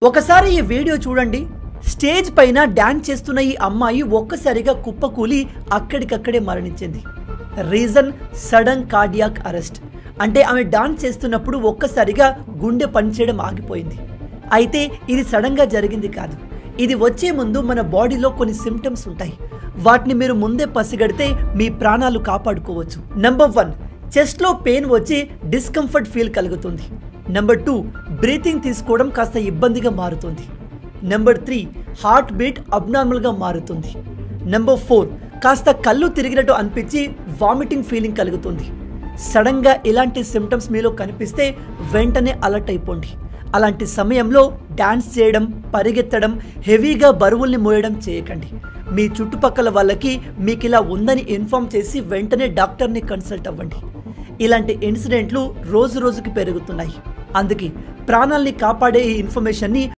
ఒకసారి ఈ వీడియో చూడండి. స్టేజ్ పైన డాన్స్ చేస్తున్న ఈ అమ్మాయి ఒక్కసారిగా కుప్పకూలి అక్కడికక్కడే మరణించింది. Reason sudden cardiac arrest. అంటే ఆమె డాన్స్ చేస్తున్నప్పుడు ఒక్కసారిగా గుండె పనిచేయడం ఆగిపోయింది. అయితే ఇది సడన్గా జరిగింది కాదు. ఇది వచ్చే ముందు మన బాడీలో కొన్ని సిమ్టమ్స్ ఉంటాయి. వాటిని మీరు ముందే పసిగడితే మీ ప్రాణాలు కాపాడుకోవచ్చు. నెంబర్ 1, చెస్ట్లో పెయిన్ వచ్చి డిస్కంఫర్ట్ ఫీల్ కలుగుతుంది. నెంబర్ 2, బ్రీతింగ్ తీసుకోవడం కాస్త ఇబ్బందిగా మారుతుంది. నెంబర్ 3, హార్ట్ బీట్ అబ్నార్మల్గా మారుతుంది. నెంబర్ 4, కాస్త కళ్ళు తిరిగినట్టు అనిపించి వామిటింగ్ ఫీలింగ్ కలుగుతుంది. సడన్గా ఇలాంటి సిమ్టమ్స్ మీలో కనిపిస్తే వెంటనే అలర్ట్ అయిపోండి. అలాంటి సమయంలో డాన్స్ చేయడం, పరిగెత్తడం, హెవీగా బరువుల్ని మోయడం చేయకండి. మీ చుట్టుపక్కల వాళ్ళకి మీకు ఇలా ఉందని ఇన్ఫార్మ్ చేసి వెంటనే డాక్టర్ని కన్సల్ట్ అవ్వండి. ఇలాంటి ఇన్సిడెంట్లు రోజు రోజుకి పెరుగుతున్నాయి. అందుకే ప్రాణాల్ని కాపాడే ఈ ఇన్ఫర్మేషన్ని